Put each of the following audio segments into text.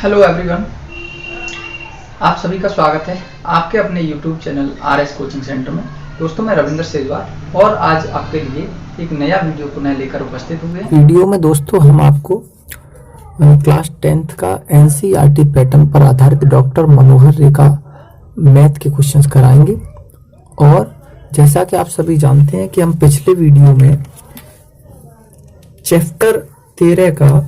Hello everyone, आप सभी का स्वागत है आपके अपने YouTube channel RS coaching centre में। दोस्तों, मैं रविंद्र सेजवार और आज आपके लिए एक नया वीडियो पुनः लेकर उपस्थित हुए हैं। वीडियो में दोस्तों हम आपको क्लास 10th का NCERT पैटर्न पर आधारित डॉक्टर मनोहर रेखा मैथ के क्वेश्चंस कराएंगे। और जैसा कि आप सभी जानते हैं कि हम पिछले वीडियो में चैप्टर 13 का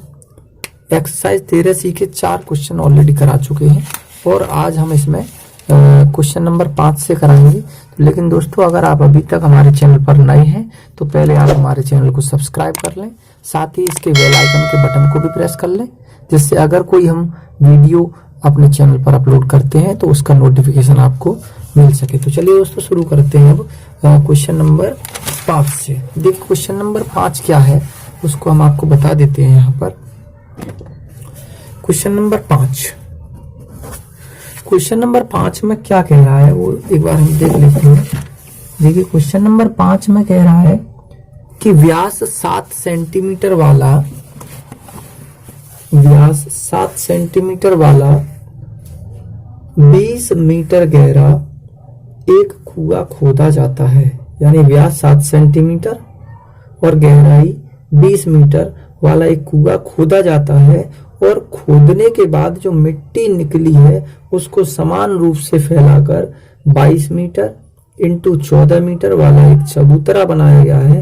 एक्सरसाइज 13C के 4 क्वेश्चन ऑलरेडी करा चुके हैं और आज हम इसमें क्वेश्चन नंबर 5 से कराएंगे। लेकिन दोस्तों, अगर आप अभी तक हमारे चैनल पर नए हैं तो पहले आप हमारे चैनल को सब्सक्राइब कर लें, साथ ही इसके बेल आइकन के बटन को भी प्रेस कर लें, जिससे अगर कोई हम वीडियो अपने चैनल पर अपलोड करते हैं तो उसका नोटिफिकेशन आपको मिल सके। तो चलिए दोस्तों, शुरू करते हैं अब क्वेश्चन नंबर 5 से। देखिए क्वेश्चन नंबर 5 क्या है उसको हम आपको बता देते हैं। यहाँ पर क्वेश्चन नंबर 5 में क्या कह रहा है वो एक बार हम देख लेते हैं। देखिए क्वेश्चन नंबर 5 में कह रहा है कि व्यास 7 सेंटीमीटर वाला 20 मीटर गहरा एक कुआं खोदा जाता है। यानी व्यास 7 सेंटीमीटर और गहराई 20 मीटर वाला एक कुआं खोदा जाता है और खोदने के बाद जो मिट्टी निकली है उसको समान रूप से फैलाकर 22 मीटर इंटू 14 मीटर वाला एक चबूतरा बनाया गया है।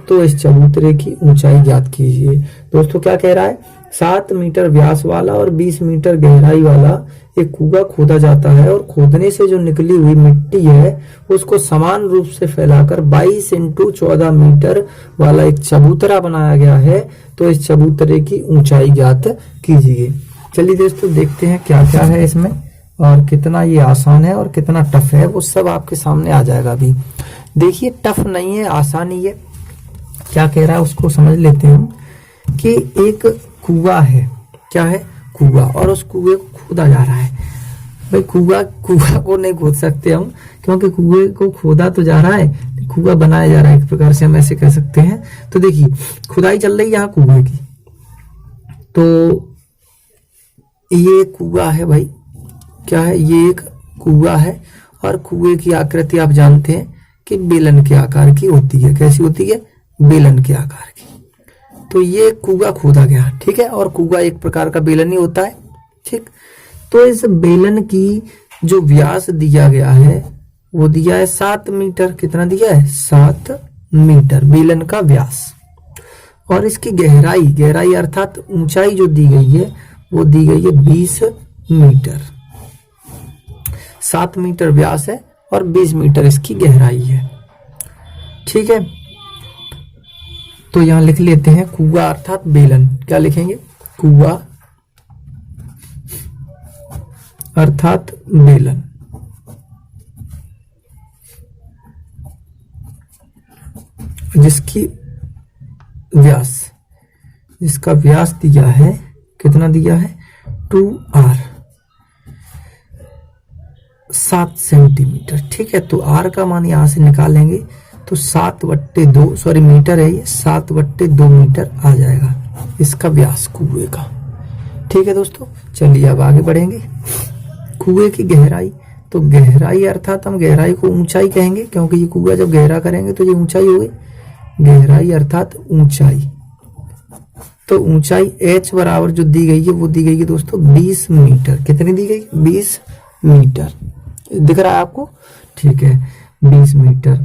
तो इस चबूतरे की ऊंचाई ज्ञात कीजिए। दोस्तों, क्या कह रहा है? 7 मीटर व्यास वाला और 20 मीटर गहराई वाला एक कुआं खोदा जाता है और खोदने से जो निकली हुई मिट्टी है उसको समान रूप से फैलाकर 22 इंटू 14 मीटर वाला एक चबूतरा बनाया गया है। तो इस चबूतरे की ऊंचाई ज्ञात कीजिए। चलिए दोस्तों, देखते हैं क्या क्या है इसमें और कितना ये आसान है और कितना टफ है, वो सब आपके सामने आ जाएगा। अभी देखिए, टफ नहीं है, आसान ही है। क्या कह रहा है उसको समझ लेते हैं हम कि एक कुआं है। क्या है? कुआं। और उस कुएं को खोदा जा रहा है। भाई कुआं को नहीं खोद सकते हम, क्योंकि कुएं को खोदा तो जा रहा है, कुआं बनाया जा रहा है, एक प्रकार से हम ऐसे कह सकते हैं। तो देखिए, खुदाई चल रही है यहाँ कुएं की। तो ये कुआं है भाई। क्या है? ये एक कुआं है और कुएं की आकृति आप जानते हैं कि बेलन के आकार की होती है। कैसी होती है? बेलन के आकार की। तो ये कुआं खोदा गया, ठीक है। और कुआं एक प्रकार का बेलन ही होता है, ठीक। तो इस बेलन की जो व्यास दिया गया है वो दिया है 7 मीटर। कितना दिया है? 7 मीटर बेलन का व्यास। और इसकी गहराई अर्थात ऊंचाई जो दी गई है वो दी गई है 20 मीटर। 7 मीटर व्यास है और 20 मीटर इसकी गहराई है, ठीक है। तो यहां लिख लेते हैं कुआं अर्थात बेलन। क्या लिखेंगे? कुआं अर्थात बेलन। जिसका व्यास दिया है, कितना दिया है? 2r 7 सेंटीमीटर, ठीक है। तो r का मान यहां से निकालेंगे तो 7/2 सॉरी मीटर है ये, 7/2 मीटर आ जाएगा इसका व्यास कुएं का, ठीक है दोस्तों। चलिए अब आगे बढ़ेंगे। कुएं की गहराई, तो गहराई अर्थात हम गहराई को ऊंचाई कहेंगे, क्योंकि ये कुआं जब गहरा करेंगे तो ये ऊंचाई होगी। गहराई अर्थात ऊंचाई। तो ऊंचाई h बराबर जो दी गई है वो दी गई है दोस्तों 20 मीटर। कितनी दी गई? 20 मीटर। दिख रहा है आपको? ठीक है, 20 मीटर।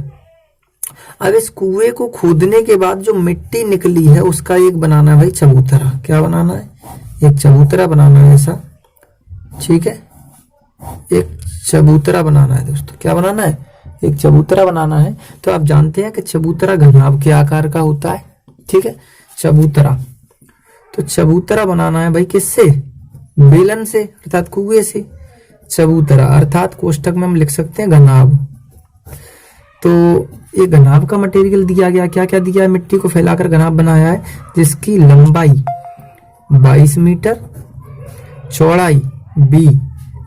अब इस कुएं को खोदने के बाद जो मिट्टी निकली है उसका एक बनाना है भाई चबूतरा। क्या बनाना है? एक चबूतरा बनाना है ऐसा, ठीक है। एक चबूतरा बनाना है दोस्तों। क्या बनाना है? एक चबूतरा बनाना है। तो आप जानते हैं कि चबूतरा घनाभ के आकार का होता है, ठीक है। चबूतरा, तो चबूतरा बनाना है भाई किससे? बेलन से अर्थात कुएं से। चबूतरा अर्थात कोष्टक में हम लिख सकते हैं घनाभ। तो ये घनाभ का मटेरियल दिया गया, क्या क्या दिया है? मिट्टी को फैलाकर घनाभ बनाया है, जिसकी लंबाई 22 मीटर, चौड़ाई भी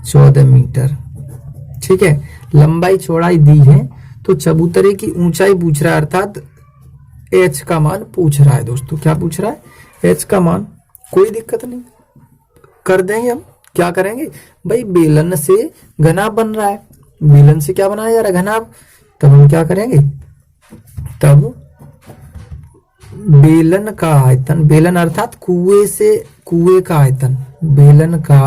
14 मीटर, ठीक है। लंबाई चौड़ाई दी है। तो चबूतरे की ऊंचाई पूछ रहा है, अर्थात h का मान पूछ रहा है दोस्तों। क्या पूछ रहा है? h का मान। कोई दिक्कत नहीं, कर देंगे हम। क्या करेंगे भाई, बेलन से घनाभ बन रहा है, बेलन से क्या बनाया जा रहा है, घनाभ। तब हम क्या करेंगे, तब बेलन का आयतन, बेलन अर्थात कुएं का आयतन, बेलन का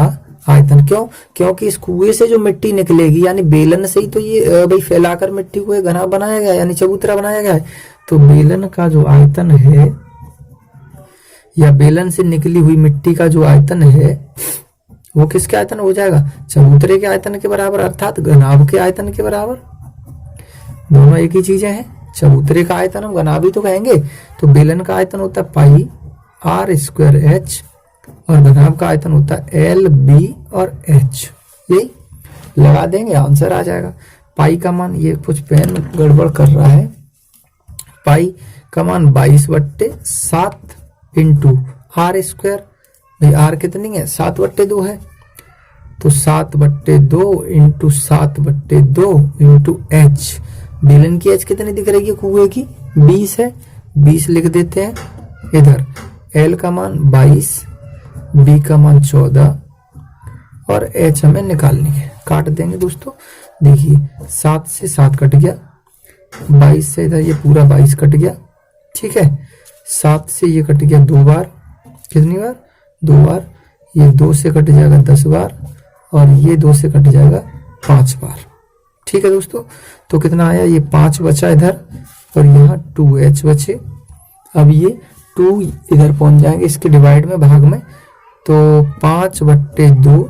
आयतन। क्यों, क्योंकि इस कुएं से जो मिट्टी निकलेगी, यानी बेलन से ही तो ये भाई फैलाकर मिट्टी को घनाभ बनाया गया, यानी चबूतरा बनाया गया है। तो बेलन का जो आयतन है, या बेलन से निकली हुई मिट्टी का जो आयतन है, वो किसके आयतन हो जाएगा, चबूतरे के आयतन के बराबर, अर्थात घनाभ के आयतन के बराबर। दोनों एक ही चीजें हैं। चबूतरे का आयतन हम घनाभ ही तो कहेंगे। तो बेलन का आयतन होता है पाई आर स्क्वायर एच, और घनाभ का आयतन होता है एल बी और एच। यही लगा देंगे, आंसर आ जाएगा। पाई का मान, ये कुछ पेन गड़बड़ कर रहा है, पाई का मान 22/7 इंटू आर स्क्वायर। भाई आर कितनी है, 7/2 है, तो 7/2 इंटू 7/2 इंटू एच। बेलन की एच कितनी दिख रही है, कुएं की 20 है, 20 लिख देते हैं इधर। एल का मान 22, बी का मान 14 और एच हमें निकालनी है। काट देंगे दोस्तों, देखिए 7 से 7 कट गया, 22 से इधर ये पूरा 22 कट गया, ठीक है। 7 से ये कट गया 2 बार, कितनी बार, 2 बार। ये 2 से कट जाएगा 10 बार, और ये 2 से कट जाएगा 5 बार, ठीक है दोस्तों। तो कितना आया, ये 5 बचा इधर, और यहाँ 2h बचे। अब ये 2 इधर पहुंच जाएंगे इसके डिवाइड में, भाग में, तो 5/2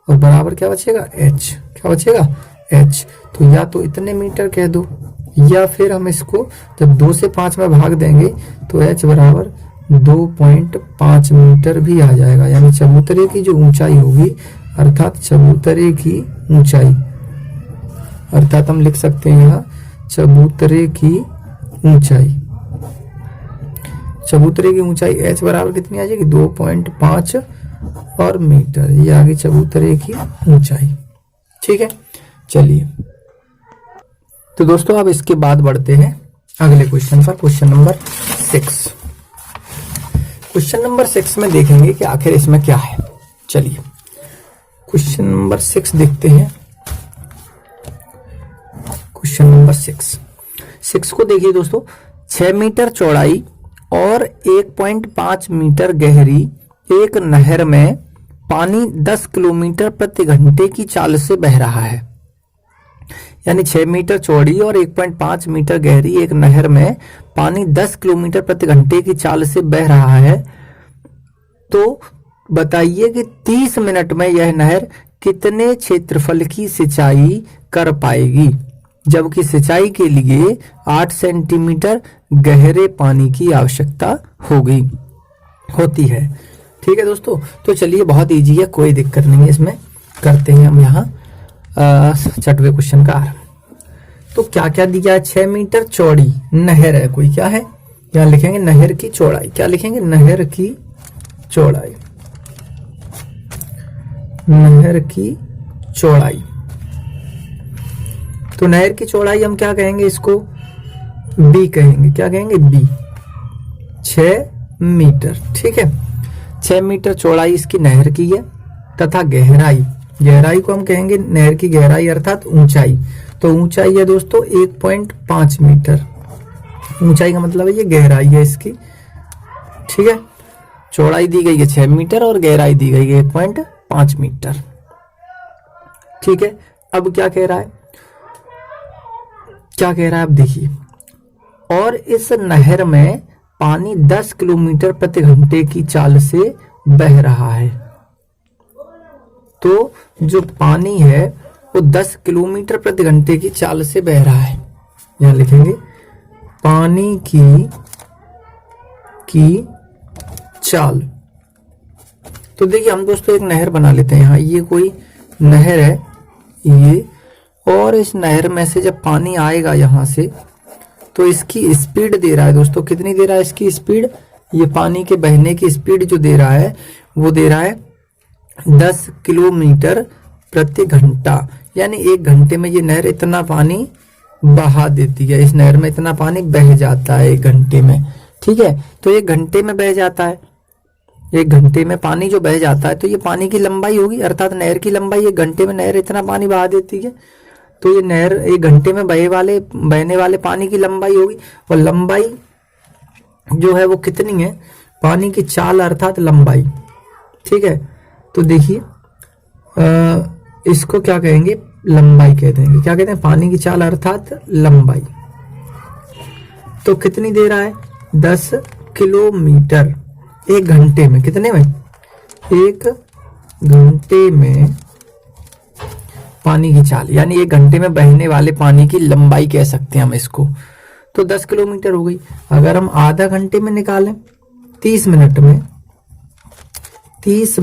और बराबर क्या बचेगा, h। क्या बचेगा, h। तो या तो इतने मीटर कह दो, या फिर हम इसको जब 2 से 5 में भाग देंगे तो h बराबर 2.5 मीटर भी आ जाएगा। यानी चबूतरे की जो ऊंचाई होगी, अर्थात चबूतरे की ऊंचाई, अर्थात हम लिख सकते हैं यहाँ चबूतरे की ऊंचाई, चबूतरे की ऊंचाई h बराबर कितनी आ जाएगी, 2.5 और मीटर। ये आ गई चबूतरे की ऊंचाई, ठीक है। चलिए, तो दोस्तों अब इसके बाद बढ़ते हैं अगले क्वेश्चन पर, क्वेश्चन नंबर 6। क्वेश्चन नंबर 6 में देखेंगे कि आखिर इसमें क्या है। चलिए क्वेश्चन नंबर 6 देखते हैं। क्वेश्चन नंबर 6 को देखिए दोस्तों, 6 मीटर चौड़ाई और 1.5 मीटर गहरी एक नहर में पानी 10 किलोमीटर प्रति घंटे की चाल से बह रहा है। यानी 6 मीटर चौड़ी और 1.5 मीटर गहरी एक नहर में पानी 10 किलोमीटर प्रति घंटे की चाल से बह रहा है। तो बताइए कि 30 मिनट में यह नहर कितने क्षेत्रफल की सिंचाई कर पाएगी, जबकि सिंचाई के लिए 8 सेंटीमीटर गहरे पानी की आवश्यकता होती है। ठीक है दोस्तों, तो चलिए बहुत इजी है, कोई दिक्कत नहीं है इसमें। करते हैं हम यहाँ 6वें क्वेश्चन का आरंभ। तो क्या क्या दिया है, 6 मीटर चौड़ी नहर है कोई, क्या है यहाँ लिखेंगे नहर की चौड़ाई। क्या लिखेंगे, नहर की चौड़ाई, नहर की चौड़ाई। तो नहर की चौड़ाई हम क्या कहेंगे, इसको बी कहेंगे। क्या कहेंगे, बी, 6 मीटर। ठीक है, 6 मीटर चौड़ाई इसकी नहर की है, तथा गहराई को हम कहेंगे नहर की गहराई अर्थात ऊंचाई। तो ऊंचाई है दोस्तों 1.5 मीटर। ऊंचाई का मतलब है ये गहराई है इसकी। ठीक है, चौड़ाई दी गई है 6 मीटर और गहराई दी गई है 1.5 मीटर। ठीक है, अब क्या कह रहा है, अब देखिए, और इस नहर में पानी 10 किलोमीटर प्रति घंटे की चाल से बह रहा है। तो जो पानी है वो 10 किलोमीटर प्रति घंटे की चाल से बह रहा है। यहां लिखेंगे पानी की चाल। तो देखिए हम दोस्तों एक नहर बना लेते हैं यहाँ, ये कोई नहर है ये, और इस नहर में से जब पानी आएगा यहां से तो इसकी स्पीड दे रहा है दोस्तों, कितनी दे रहा है इसकी स्पीड, ये पानी के बहने की स्पीड जो दे रहा है वो दे रहा है 10 किलोमीटर प्रति घंटा। यानी 1 घंटे में ये नहर इतना पानी बहा देती है, इस नहर में इतना पानी बह जाता है 1 घंटे में। ठीक है, तो 1 घंटे में बह जाता है, 1 घंटे में पानी जो बह जाता है, तो ये पानी की लंबाई होगी, अर्थात नहर की लंबाई। 1 घंटे में नहर इतना पानी बहा देती है, तो ये नहर 1 घंटे में बहने वाले पानी की लंबाई होगी। और लंबाई जो है वो कितनी है, पानी की चाल अर्थात लंबाई। ठीक है, तो देखिए इसको क्या कहेंगे, लंबाई कह देंगे। क्या कहते हैं, पानी की चाल अर्थात लंबाई। तो कितनी दे रहा है, 10 किलोमीटर 1 घंटे में। कितने में, 1 घंटे में पानी की चाल, यानी 1 घंटे में बहने वाले पानी की लंबाई कह सकते हैं हम इसको। तो 10 किलोमीटर हो गई। अगर हम आधा घंटे में निकालें, 30 मिनट में 30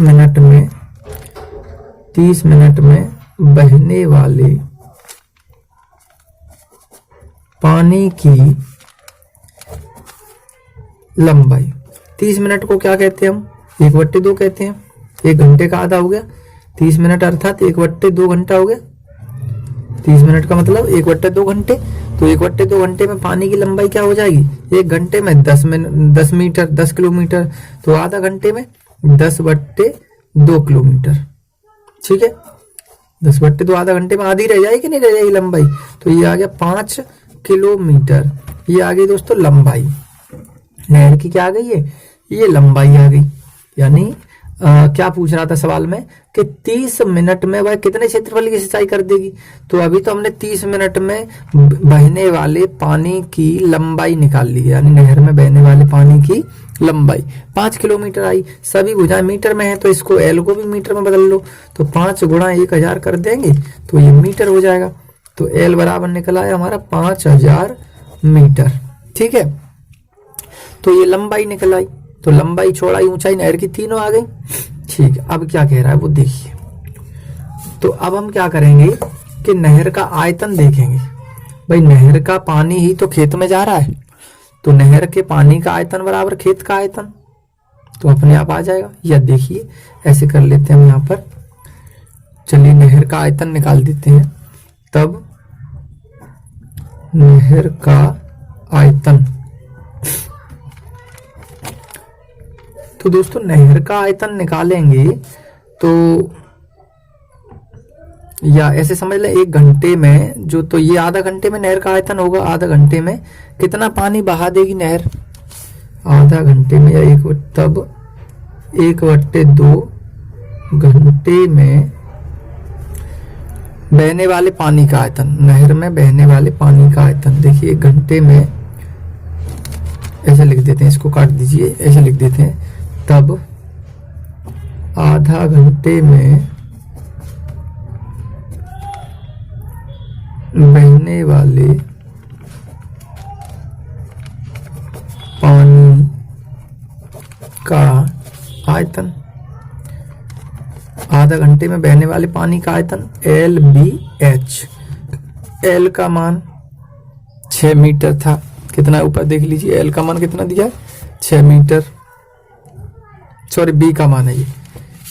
मिनट में बहने वाले पानी की लंबाई। 30 मिनट को क्या कहते हैं हम, 1/2 कहते हैं। 1 घंटे का आधा हो गया 30 मिनट, अर्थात 1/2 घंटा हो गया। 30 मिनट का मतलब 1/2 घंटे। तो 1/2 घंटे में पानी की लंबाई क्या हो जाएगी, 1 घंटे में 10 मीटर 10 किलोमीटर। तो आधा घंटे में 10/2 किलोमीटर। ठीक है, 10/2 आधा घंटे में आधी रह जाएगी, नहीं रह जाएगी लंबाई। तो ये आ गया 5 किलोमीटर। ये आ गई दोस्तों लंबाई। नहर की क्या आ गई है, ये लंबाई आ गई। यानी क्या पूछ रहा था सवाल में कि 30 मिनट में वह कितने क्षेत्रफल की सिंचाई कर देगी। तो अभी तो हमने 30 मिनट में बहने वाले पानी की लंबाई निकाल ली है, यानी नहर में बहने वाले पानी की लंबाई 5 किलोमीटर आई। सभी भुजाएं मीटर में है, तो इसको एल को भी मीटर में बदल लो। तो 5 गुणा 1000 कर देंगे तो ये मीटर हो जाएगा। तो एल बराबर निकल आया हमारा 5000 मीटर। ठीक है, तो ये लंबाई निकल आई। तो लंबाई, चौड़ाई, ऊंचाई नहर की तीनों आ गई। ठीक है, अब क्या कह रहा है वो देखिए। तो अब हम क्या करेंगे कि नहर का आयतन देखेंगे। भाई नहर का पानी ही तो खेत में जा रहा है, तो नहर के पानी का आयतन बराबर खेत का आयतन, तो अपने आप आ जाएगा। या देखिए ऐसे कर लेते हैं हम यहाँ पर, चलिए नहर का आयतन निकाल देते हैं। तब नहर का आयतन, तो दोस्तों नहर का आयतन निकालेंगे तो या ऐसे समझ ले 1 घंटे में जो, तो ये आधा घंटे में नहर का आयतन होगा। आधा घंटे में कितना पानी बहा देगी नहर, आधा घंटे में या तब 1/2 घंटे में बहने वाले पानी का आयतन, नहर में बहने वाले पानी का आयतन। देखिए 1 घंटे में ऐसे लिख देते हैं, इसको काट दीजिए, ऐसे लिख देते हैं। तब आधा घंटे में बहने वाले पानी का आयतन, आधा घंटे में बहने वाले पानी का आयतन LBH। L का मान 6 मीटर था, कितना ऊपर देख लीजिए, L का मान कितना दिया है 6 मीटर। सॉरी B का मान है ये,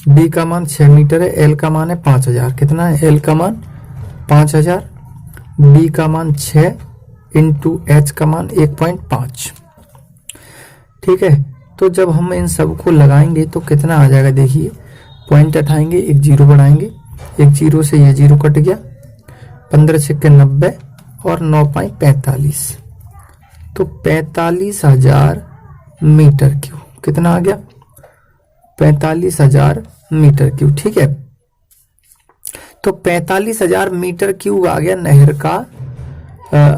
B का मान 6 मीटर है, L का मान है 5000। कितना है, L का मान 5000, B का मान 6 इंटू H का मान 1.5। ठीक है, तो जब हम इन सबको लगाएंगे तो कितना आ जाएगा, देखिए पॉइंट हटाएंगे, एक जीरो बढ़ाएंगे, एक जीरो से ये जीरो कट गया, 15 छक्के 90 और 9.45, तो 45,000 मीटर क्यूब। कितना आ गया, 45,000 मीटर क्यूब। ठीक है, तो 45,000 मीटर क्यूब आ गया नहर का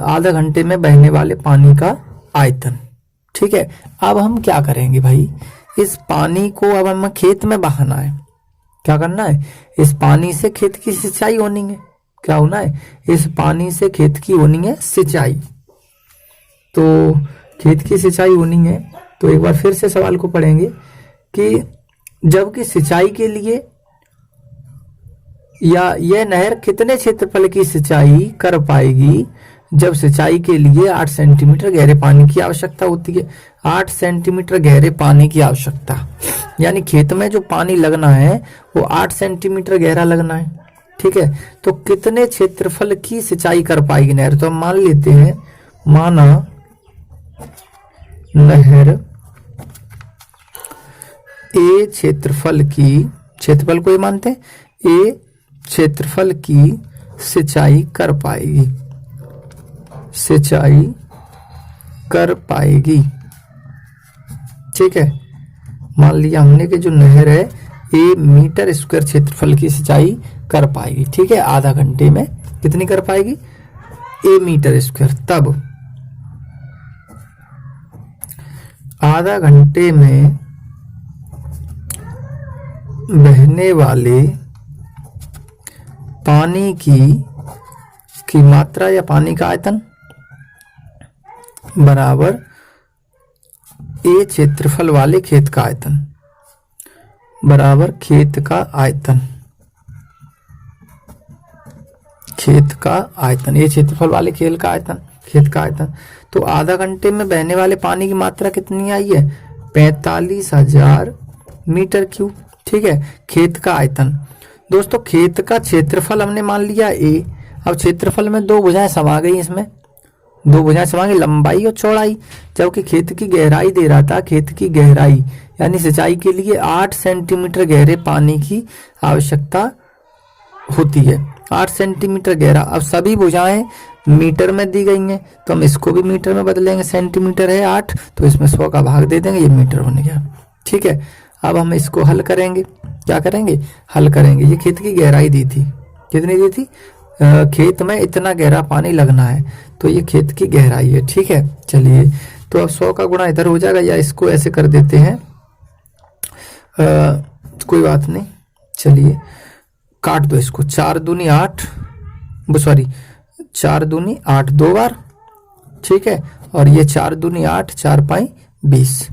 आधा घंटे में बहने वाले पानी का आयतन। ठीक है, अब हम क्या करेंगे भाई, इस पानी को अब हमें खेत में बहाना है। क्या करना है, इस पानी से खेत की सिंचाई होनी है। क्या होना है, इस पानी से खेत की होनी है सिंचाई। तो खेत की सिंचाई होनी है, तो एक बार फिर से सवाल को पढ़ेंगे कि जबकि सिंचाई के लिए या यह नहर कितने क्षेत्रफल की सिंचाई कर पाएगी, जब सिंचाई के लिए 8 सेंटीमीटर गहरे पानी की आवश्यकता होती है। 8 सेंटीमीटर गहरे पानी की आवश्यकता, यानी खेत में जो पानी लगना है वो 8 सेंटीमीटर गहरा लगना है। ठीक है, तो कितने क्षेत्रफल की सिंचाई कर पाएगी नहर, तो हम मान लेते हैं, माना नहर ए क्षेत्रफल को ये मानते हैं, ए क्षेत्रफल की सिंचाई कर पाएगी। ठीक है, मान लिया हमने कि जो नहर है ए मीटर स्क्वायर क्षेत्रफल की सिंचाई कर पाएगी। ठीक है, आधा घंटे में कितनी कर पाएगी? ए मीटर स्क्वायर। तब आधा घंटे में बहने वाले पानी की मात्रा या पानी का आयतन बराबर ए क्षेत्रफल वाले खेत का आयतन बराबर खेत का आयतन ए क्षेत्रफल वाले खेत का आयतन। तो आधा घंटे में बहने वाले पानी की मात्रा कितनी आई है? 45,000 मीटर क्यूब। ठीक है, खेत का आयतन। दोस्तों खेत का क्षेत्रफल हमने मान लिया ए। अब क्षेत्रफल में दो भुजाएं समा गई, इसमें दो भुजाएं समा गई, लंबाई और चौड़ाई। जबकि खेत की गहराई दे रहा था, खेत की गहराई यानी सिंचाई के लिए 8 सेंटीमीटर गहरे पानी की आवश्यकता होती है। 8 सेंटीमीटर गहरा। अब सभी भुजाएं मीटर में दी गई हैं, तो हम इसको भी मीटर में बदलेंगे। सेंटीमीटर है 8, तो इसमें 100 का भाग दे देंगे, ये मीटर बन गया। ठीक है, अब हम इसको हल करेंगे। क्या करेंगे? हल करेंगे। ये खेत की गहराई दी थी, कितनी दी थी? खेत में इतना गहरा पानी लगना है, तो ये खेत की गहराई है। ठीक है, चलिए तो अब 100 का गुणा इधर हो जाएगा, या इसको ऐसे कर देते हैं, कोई बात नहीं। चलिए काट दो इसको। 4 दूनी 8 दो बार। ठीक है, और ये 4 दूनी 8 4 5 20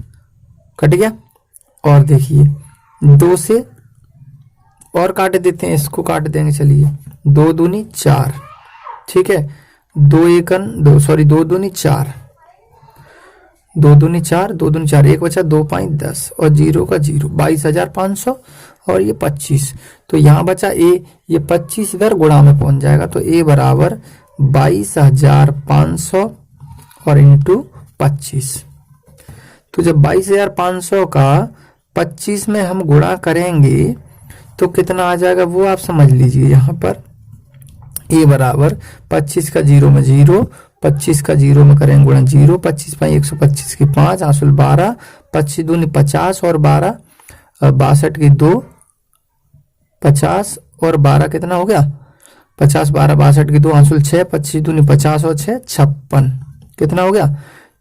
कट गया। और देखिए 2 से और काट देते हैं, इसको काट देंगे। चलिए 2 दूनी 4। ठीक है, 2 दूनी 4, 2 दूनी 4, 1 बचा 2 5 10 और 0 का 0, 22,500 और ये 25। तो यहाँ बचा ए, ये 25 इधर गुणा में पहुंच जाएगा, तो ए बराबर 22,500 और इंटू 25। तो जब 22,500 का 25 में हम गुणा करेंगे तो कितना आ जाएगा वो आप समझ लीजिए। यहाँ पर ए बराबर 25 का 0 में 0, 25 का 0 में करेंगे गुणा 0, 25 5 125 की 5 आंसुल 12, 25 दूनी 50 और 12 62 की 2, 50 और 12 कितना हो गया? 50 12 62 की 2 आंसुल 6, 25 दूनी 50 और 6 56 कितना हो गया?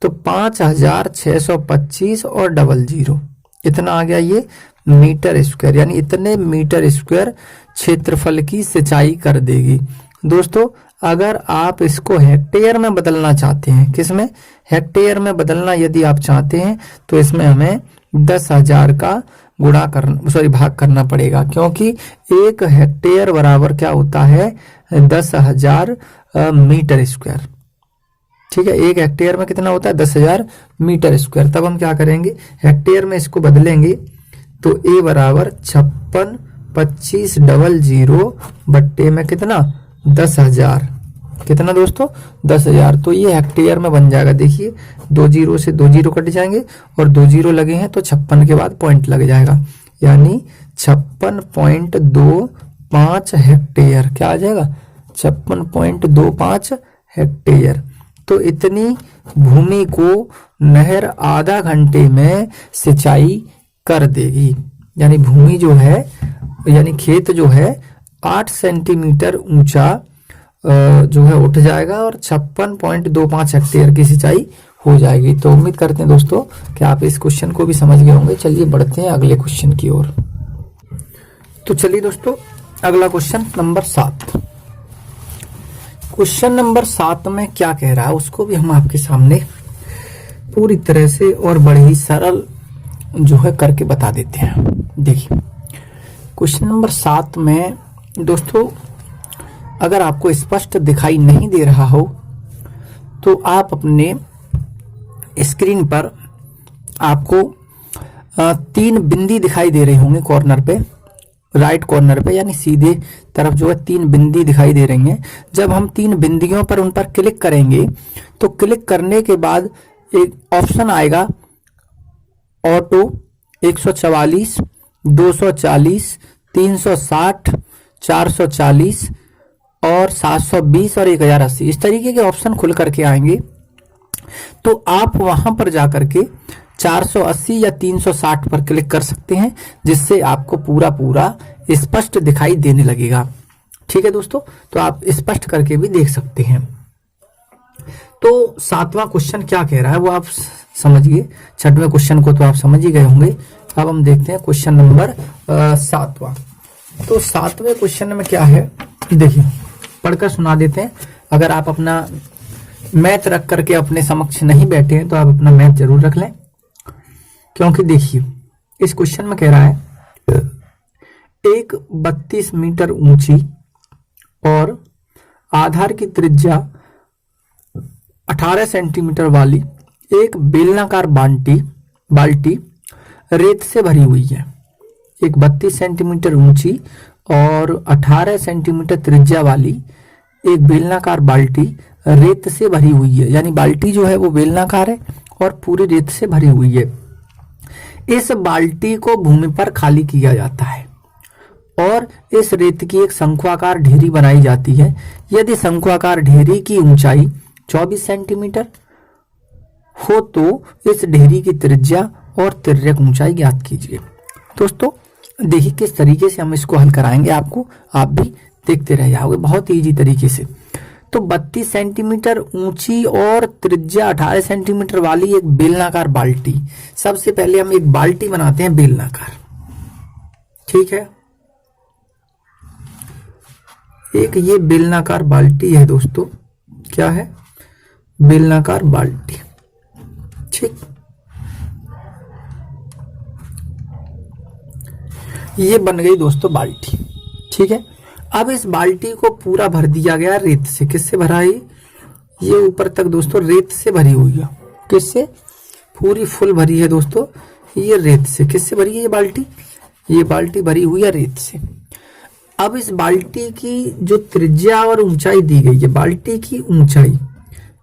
तो 5,625 और 00 इतना आ गया ये मीटर स्क्वायर, यानी इतने मीटर स्क्वायर क्षेत्रफल की सिंचाई कर देगी। दोस्तों अगर आप इसको हेक्टेयर में बदलना चाहते हैं, किसमें? हेक्टेयर में बदलना यदि आप चाहते हैं तो इसमें हमें 10,000 का भाग करना पड़ेगा, क्योंकि 1 हेक्टेयर बराबर क्या होता है? 10,000 मीटर स्क्वायर। ठीक है, 1 हेक्टेयर में कितना होता है? 10,000 मीटर स्क्वायर। तब हम क्या करेंगे? हेक्टेयर में इसको बदलेंगे, तो ए बराबर 56 25 00 बट्टे में कितना? 10,000। कितना दोस्तों? 10,000। तो ये हेक्टेयर में बन जाएगा। देखिए 2 0 से 2 0 कट जाएंगे और 2 0 लगे हैं तो 56 के बाद पॉइंट लग जाएगा, यानी 56.25 हेक्टेयर। क्या आ जाएगा? 56.25 हेक्टेयर। तो इतनी भूमि को नहर आधा घंटे में सिंचाई कर देगी, यानी भूमि जो है, यानी खेत जो है 8 सेंटीमीटर ऊंचा जो है उठ जाएगा और 56.25 हेक्टेयर की सिंचाई हो जाएगी। तो उम्मीद करते हैं दोस्तों कि आप इस क्वेश्चन को भी समझ गए होंगे। चलिए बढ़ते हैं अगले क्वेश्चन की ओर। तो चलिए दोस्तों अगला क्वेश्चन नंबर 7। क्वेश्चन नंबर 7 में क्या कह रहा है उसको भी हम आपके सामने पूरी तरह से और बड़े ही सरल जो है करके बता देते हैं। देखिए क्वेश्चन नंबर 7 में दोस्तों अगर आपको स्पष्ट दिखाई नहीं दे रहा हो तो आप अपने स्क्रीन पर आपको 3 बिंदी दिखाई दे रही होंगी कॉर्नर पे, राइट कॉर्नर पे, यानी सीधे तरफ जो है 3 बिंदी दिखाई दे रही हैं। जब हम 3 बिंदियों पर उन पर क्लिक करेंगे तो क्लिक करने के बाद एक ऑप्शन आएगा ऑटो 144 240, 360, 440 और 720 और 1080 इस तरीके के ऑप्शन खुल करके आएंगे। तो आप वहां पर जाकर के 480 या 360 पर क्लिक कर सकते हैं, जिससे आपको पूरा पूरा स्पष्ट दिखाई देने लगेगा। ठीक है दोस्तों, तो आप स्पष्ट करके भी देख सकते हैं। तो 7वां क्वेश्चन क्या कह रहा है वो आप समझिए। 6वें क्वेश्चन को तो आप समझ ही गए होंगे। अब हम देखते हैं क्वेश्चन नंबर 7वां। तो 7वें क्वेश्चन में क्या है, देखिए पढ़कर सुना देते हैं। अगर आप अपना मैथ रख करके अपने समक्ष नहीं बैठे हैं तो आप अपना मैथ जरूर रख लें, क्योंकि देखिए इस क्वेश्चन में कह रहा है एक 32 मीटर ऊंची और आधार की त्रिज्या 18 सेंटीमीटर वाली एक बेलनाकार बाल्टी रेत से भरी हुई है। एक 32 सेंटीमीटर ऊंची और 18 सेंटीमीटर त्रिज्या वाली एक बेलनाकार बाल्टी रेत से भरी हुई है, यानी बाल्टी जो है वो बेलनाकार है और पूरी रेत से भरी हुई है। इस बाल्टी को भूमि पर खाली किया जाता है और इस रेत की एक शंक्वाकार ढेरी बनाई जाती है। यदि शंक्वाकार ढेरी की ऊंचाई 24 सेंटीमीटर हो तो इस ढेरी की त्रिज्या और तिर्यक ऊंचाई ज्ञात कीजिए। दोस्तों देखिए किस तरीके से हम इसको हल कराएंगे, आपको आप भी देखते रह जाओगे बहुत इजी तरीके से। तो 32 सेंटीमीटर ऊंची और त्रिज्या 18 सेंटीमीटर वाली एक बेलनाकार बाल्टी। सबसे पहले हम एक बाल्टी बनाते हैं बेलनाकार, ठीक है। एक ये बेलनाकार बाल्टी है दोस्तों, क्या है, बेलनाकार बाल्टी, ठीक। ये बन गई दोस्तों बाल्टी, ठीक है। अब इस बाल्टी को पूरा भर दिया गया रेत से। किससे भरा है, ये ऊपर तक दोस्तों रेत से भरी हुई है। किससे, पूरी फुल भरी है दोस्तों ये रेत से। किससे भरी है ये बाल्टी भरी हुई है रेत से। अब इस बाल्टी की जो त्रिज्या और ऊंचाई दी गई है, बाल्टी की ऊंचाई,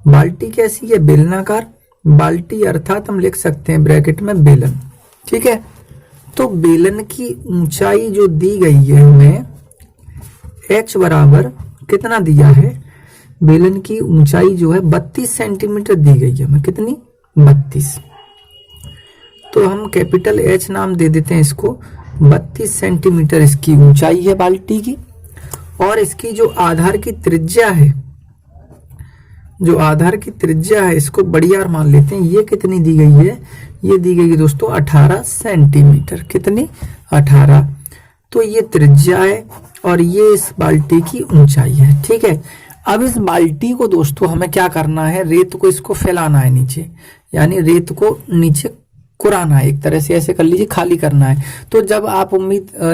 बाल्टी कैसी है, बेलनाकार बाल्टी, अर्थात हम लिख सकते हैं ब्रैकेट में बेलन, ठीक है। तो बेलन की ऊंचाई जो दी गई है हमें h बराबर कितना दिया है, बेलन की ऊंचाई जो है 32 सेंटीमीटर दी गई है हमें। कितनी, 32। तो हम कैपिटल H नाम दे देते हैं इसको। 32 सेंटीमीटर इसकी ऊंचाई है बाल्टी की, और इसकी जो आधार की त्रिज्या है, जो आधार की त्रिज्या है इसको बड़ी आर मान लेते हैं। ये कितनी दी गई है, ये दी गई है दोस्तों 18 सेंटीमीटर। कितनी, 18। तो ये त्रिज्या है और ये इस बाल्टी की ऊंचाई है, ठीक है। अब इस बाल्टी को दोस्तों हमें क्या करना है, रेत को इसको फैलाना है नीचे, यानी रेत को नीचे कुराना है, एक तरह से ऐसे कर लीजिए, खाली करना है। तो जब आप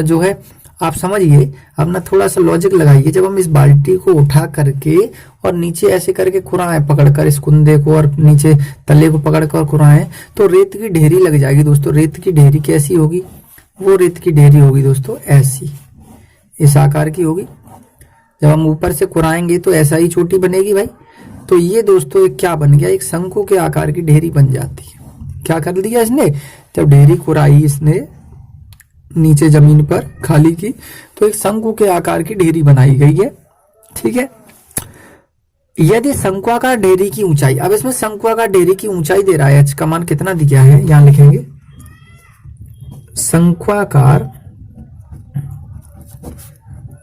जो है आप समझिए, अब ना थोड़ा सा लॉजिक लगाइए। जब हम इस बाल्टी को उठा करके और नीचे ऐसे करके कुराएं, पकड़कर इस कुंदे को और नीचे तले को पकड़कर कुराएं, तो रेत की ढेरी लग जाएगी दोस्तों। रेत की ढेरी कैसी होगी, वो रेत की ढेरी होगी दोस्तों ऐसी, इस आकार की होगी। जब हम ऊपर से कुराएंगे तो ऐसा ही छोटी बनेगी भाई। तो ये दोस्तों एक क्या बन गया, एक शंकु के आकार की ढेरी बन जाती है। क्या कर दिया इसने, जब ढेरी कुराई इसने नीचे जमीन पर खाली की, तो एक शंकु के आकार की ढेरी बनाई गई है, ठीक है। यदि शंक्वाकार ढेरी की ऊंचाई, अब इसमें शंक्वाकार ढेरी की ऊंचाई दे रहा है, h का मान कितना दिया है, यहां लिखेंगे शंक्वाकार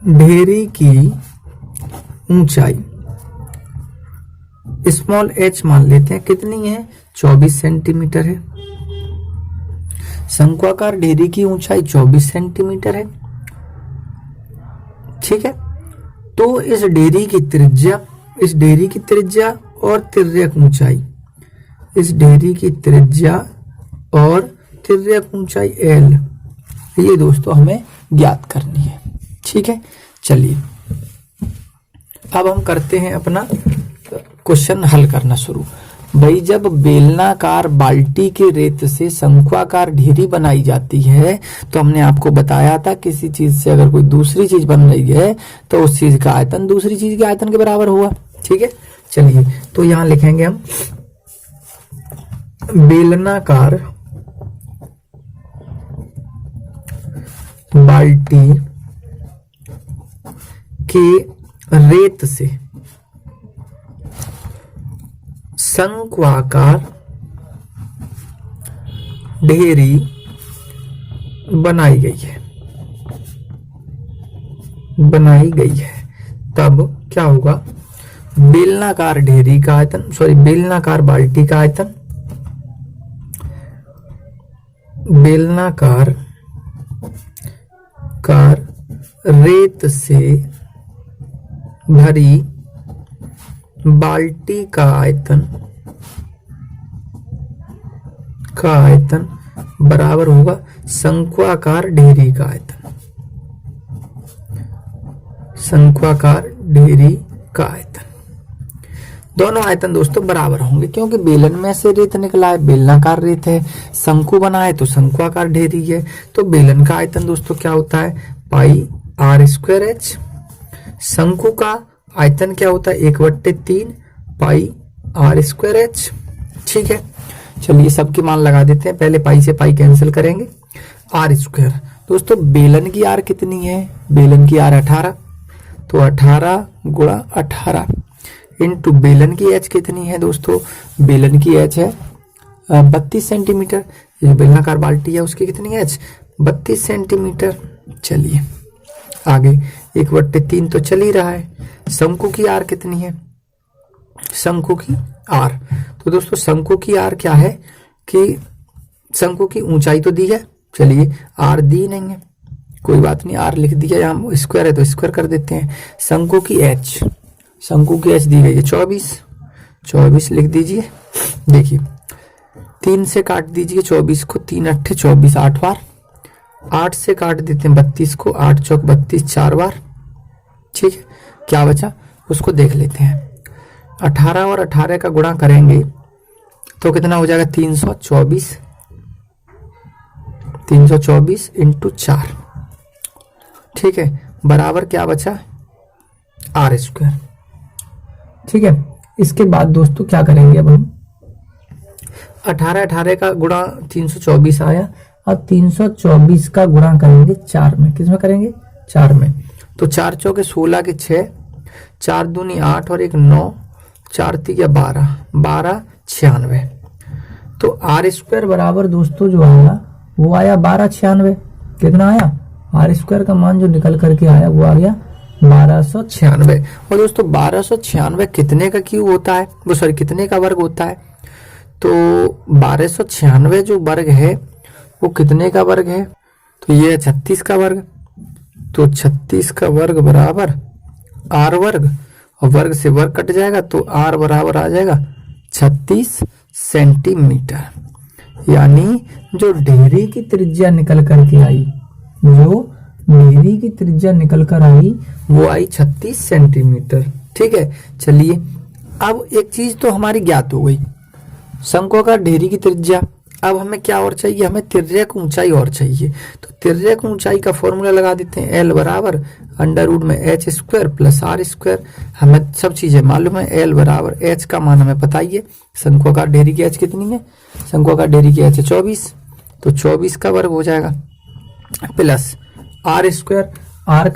ढेरी की ऊंचाई, स्मॉल h मान लेते हैं, कितनी है, 24 सेंटीमीटर है। शंक्वाकार ढेरी की ऊंचाई 24 सेंटीमीटर है, ठीक है। तो इस ढेरी की त्रिज्या, इस ढेरी की त्रिज्या और तिर्यक ऊंचाई, इस ढेरी की त्रिज्या और तिर्यक ऊंचाई L, ये दोस्तों हमें ज्ञात करनी है, ठीक है। चलिए अब हम करते हैं अपना क्वेश्चन हल करना शुरू। भाई जब बेलनाकार बाल्टी के रेत से शंक्वाकार ढेरी बनाई जाती है, तो हमने आपको बताया था किसी चीज से अगर कोई दूसरी चीज बन रही है तो उस चीज का आयतन दूसरी चीज के आयतन के बराबर हुआ, ठीक है। चलिए तो यहां लिखेंगे हम बाल्टी के रेत से शंक्वाकार ढेरी बनाई गई है तब क्या होगा? बेलनाकार ढेरी का आयतन, बेलनाकार बाल्टी का आयतन, बेलनाकार रेत से भरी बाल्टी का आयतन बराबर होगा शंक्वाकार ढेरी का आयतन। शंक्वाकार ढेरी का आयतन, दोनों आयतन दोस्तों बराबर होंगे क्योंकि बेलन में से रेत निकला है, बेलनाकार रेत है, शंकु बना है तो शंक्वाकार ढेरी है। तो बेलन का आयतन दोस्तों क्या होता है? पाई आर स्क्वायर एच। शंकु का आयतन क्या होता है? 1/3 पाई आर स्क्वायर एच। ठीक है, चलिए सबकी मान लगा देते हैं। पहले पाई से पाई कैंसिल करेंगे, आर स्क्वायर। दोस्तों बेलन की आर कितनी है? बेलन की आर 18, तो 18 गुणा 18 इंटू बेलन की एच कितनी है दोस्तों? बेलन की एच है 32 सेंटीमीटर। ये बेलनाकार बाल्टी है उसकी कितनी एच? 32 सेंटीमीटर। चलिए आगे 1/3 तो चल ही रहा है। शंकु की आर कितनी है? शंकु की आर, तो दोस्तों शंकु की आर क्या है कि शंकु की ऊंचाई तो दी है, चलिए आर दी नहीं है, कोई बात नहीं, आर लिख दिया, यहाँ स्क्वायर है तो स्क्वायर कर देते हैं। शंकु की एच, शंकु की एच दी गई है 24 लिख दीजिए। देखिए 3 से काट दीजिए 24 को, 3 8 24, 8 बार। 8 से काट देते हैं 32 को, 8 चौक 32, 4 बार। ठीक है, क्या बचा उसको देख लेते हैं। 18 और 18 का गुणा करेंगे तो कितना हो जाएगा? 324 इंटू 4। ठीक है, बराबर क्या बचा? R square. ठीक है, इसके बाद दोस्तों क्या करेंगे? अब हम 18 का गुणा 324 आया, अब 324 का गुणा करेंगे 4 में। किस में करेंगे? 4 में। तो 4 चौके 16 के 6, 4 दूनी 8 और 1 9, 4 3 12, 12 96। तो आर स्क्वायर बराबर दोस्तों जो आया वो आया 1296। कितना आया? आर स्क्वायर का मान जो निकल करके आया वो आ गया 1296। और दोस्तों 1296 कितने का क्यूब होता है? वो सॉरी कितने का वर्ग होता है? तो 1296 जो वर्ग है वो कितने का वर्ग है? तो ये है 36 का वर्ग। तो 36 का वर्ग बराबर आर वर्ग, और वर्ग से वर्ग कट जाएगा तो आर बराबर आ जाएगा 36 सेंटीमीटर। यानी जो ढेरी की त्रिज्या निकल करके आई, जो ढेरी की त्रिज्या निकल कर आई वो आई 36 सेंटीमीटर। ठीक है, चलिए अब एक चीज तो हमारी ज्ञात हो गई, शंक्वाकार ढेरी की त्रिज्या। अब हमें क्या और चाहिए? हमें तिर्यक ऊंचाई और चाहिए। तो तिर्यक ऊंचाई का फॉर्मूला लगा देते हैं, एल बराबर अंडर रूट में H square plus R square. हमें सब चीजें मालूम है, एल बराबर एच का मान हमें पता ही है। शंक्वाकार ढेरी की एच कितनी है? शंक्वाकार ढेरी की एच है 24, तो 24 का वर्ग हो जाएगा प्लस आर स्क्वायर। आर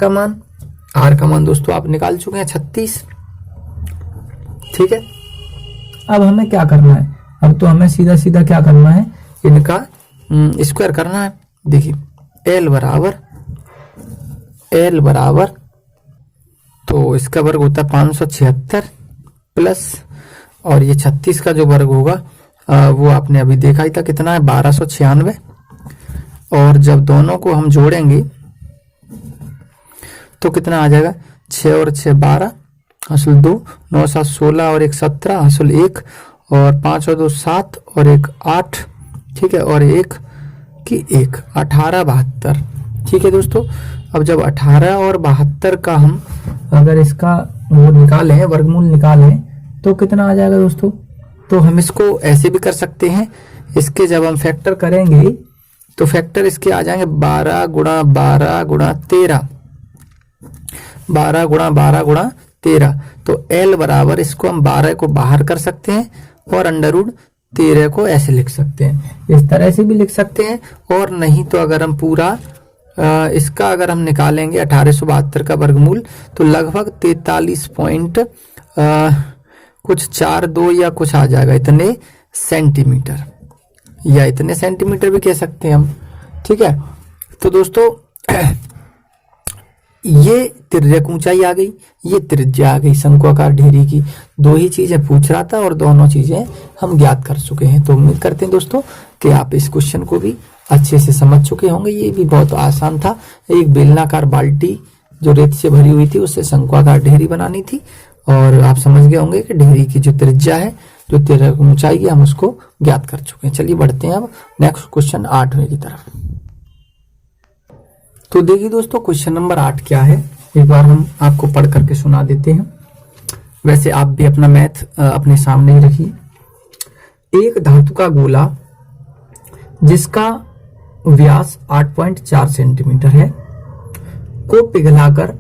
का मान दोस्तों आप निकाल चुके हैं 36। ठीक है, अब हमें क्या करना है? अब तो हमें सीधा सीधा क्या करना है? इनका स्क्वायर करना है। देखिए एल बराबर तो इसका वर्ग होता है 576 प्लस, और ये 36 का जो वर्ग होगा वो आपने अभी देखा ही था, कितना है? 1296। और जब दोनों को हम जोड़ेंगे तो कितना आ जाएगा? 6 और 6 12, हासिल 2, 9 7 16 और 1 17, हासिल 1, और 5 और 2 7 और 1 8। ठीक है, और 1 की 1 18 72। ठीक है दोस्तों, अब जब 18 और 72 का हम अगर इसका वो निकालें, वर्गमूल निकालें, तो कितना आ जाएगा दोस्तों? तो हम इसको ऐसे भी कर सकते हैं, इसके जब हम फैक्टर करेंगे तो फैक्टर इसके आ जाएंगे 12 गुणा 12 गुणा 13, 12 गुणा 12 गुणा 13। तो L बराबर इसको हम 12 को बाहर कर सकते हैं और अंडर रूट 13 को ऐसे लिख सकते हैं, इस तरह से भी लिख सकते हैं। और नहीं तो अगर हम पूरा इसका अगर हम निकालेंगे 1872 का वर्गमूल तो लगभग 43 पॉइंट कुछ 42 या कुछ आ जाएगा, इतने सेंटीमीटर या इतने सेंटीमीटर भी कह सकते हैं हम। ठीक है, तो दोस्तों ये तिर्यक ऊंचाई आ गई, ये त्रिज्या आ गई शंक्वाकार ढेरी की। दो ही चीजें पूछ रहा था और दोनों चीजें हम ज्ञात कर चुके हैं। तो उम्मीद करते हैं दोस्तों कि आप इस क्वेश्चन को भी अच्छे से समझ चुके होंगे। ये भी बहुत आसान था। एक बेलनाकार बाल्टी जो रेत से भरी हुई थी उससे शंक्वाकार ढेरी बनानी थी और आप समझ गए होंगे कि ढेरी की जो त्रिज्या है, जो तिर्यक ऊंचाई है, हम उसको ज्ञात कर चुके हैं। चलिए बढ़ते हैं अब नेक्स्ट क्वेश्चन 8वें की तरफ। तो देखिए दोस्तों क्वेश्चन नंबर 8 क्या है, एक बार हम आपको पढ़ करके सुना देते हैं। वैसे आप भी अपना मैथ अपने सामने ही रखिए। एक धातु का गोला जिसका व्यास 8.4 सेंटीमीटर है को पिघलाकर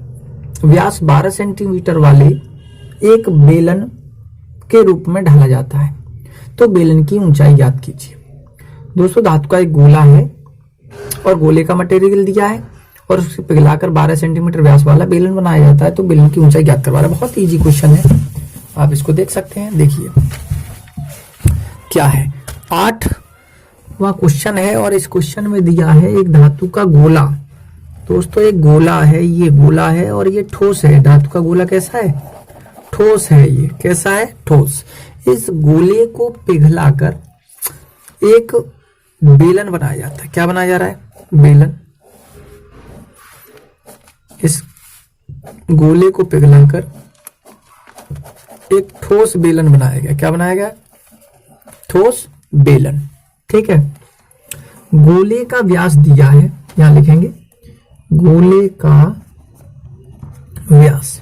व्यास 12 सेंटीमीटर वाले एक बेलन के रूप में ढाला जाता है, तो बेलन की ऊंचाई ज्ञात कीजिए। दोस्तों धातु का एक गोला है और गोले का मटेरियल दिया है और उसे पिघलाकर 12 सेंटीमीटर व्यास वाला बेलन बनाया जाता है, तो बेलन की ऊंचाई ज्ञात करवा रहा है। बहुत इजी क्वेश्चन है, आप इसको देख सकते हैं। देखिए क्या है, 8वां क्वेश्चन है और इस क्वेश्चन में दिया है एक धातु का गोला। दोस्तों एक गोला है, ये गोला है और ये ठोस है। धातु का गोला कैसा है? ठोस है। ये कैसा है? ठोस। इस गोले को पिघलाकर एक बेलन बनाया जाता है। क्या बनाया जा रहा है? बेलन। इस गोले को पिघलाकर एक ठोस बेलन बनाया गया। क्या बनाया गया? ठोस बेलन। ठीक है, गोले का व्यास दिया है, यहां लिखेंगे गोले का व्यास।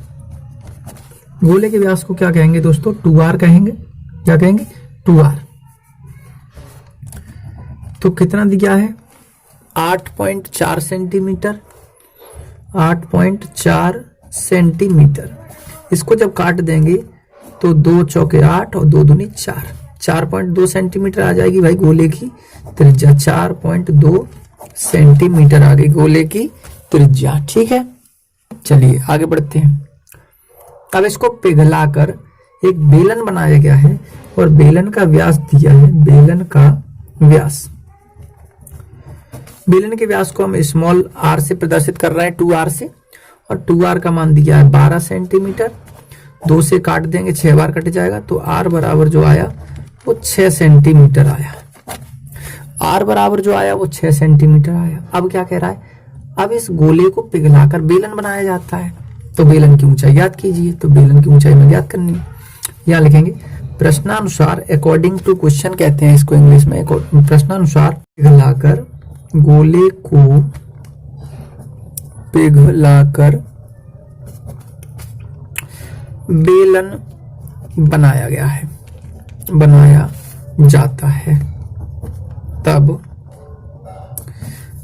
गोले के व्यास को क्या कहेंगे दोस्तों? 2r कहेंगे। क्या कहेंगे? 2r। तो कितना दिया है? 8.4 सेंटीमीटर। 8.4 सेंटीमीटर। इसको जब काट देंगे तो 2 चौके 8 और 2 दूनी 4, 4.2 सेंटीमीटर आ जाएगी भाई गोले की त्रिज्या। 4.2 सेंटीमीटर आ गई गोले की त्रिज्या। ठीक है, चलिए आगे बढ़ते हैं। अब इसको पिघलाकर एक बेलन बनाया गया है और बेलन का व्यास दिया है। बेलन का व्यास, बेलन के व्यास को हम स्मॉल r से प्रदर्शित कर रहे हैं, 2r से, और 2r का मान दिया है 12 सेंटीमीटर। 2 से काट देंगे, 6 बार कट जाएगा, तो r बराबर जो आया वो 6 सेंटीमीटर आया। r बराबर जो आया वो 6 सेंटीमीटर आया। अब क्या कह रहा है? अब इस गोले को पिघलाकर बेलन बनाया जाता है, तो बेलन की ऊंचाई ज्ञात कीजिए। तो बेलन की ऊंचाई में ज्ञात करनी है, यहाँ लिखेंगे प्रश्नानुसार, अकॉर्डिंग टू क्वेश्चन कहते हैं इसको इंग्लिश में। प्रश्नानुसार पिघलाकर गोले को पिघलाकर बेलन बनाया गया है, बनाया जाता है, तब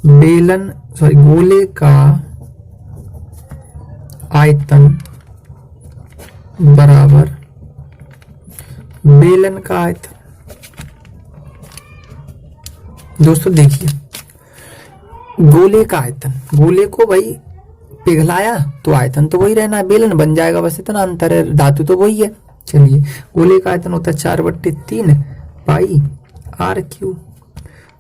बेलन गोले का आयतन बराबर बेलन का आयतन। दोस्तों देखिए, गोले का आयतन, गोले को भाई पिघलाया तो आयतन तो वही रहना है, बेलन बन जाएगा, बस इतना अंतर है, धातु तो वही है। चलिए, गोले का आयतन होता है 4/3 पाई r³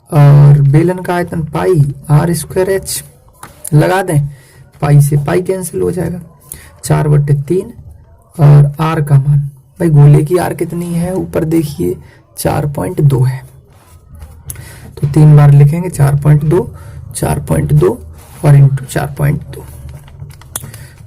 और बेलन का आयतन पाई r²h। लगा दें, पाई से पाई कैंसिल हो जाएगा, 4/3 और r का मान, भाई गोले की r कितनी है? ऊपर देखिए 4.2 है, तो 3 बार लिखेंगे 4.2, 4.2 और इंटू 4.2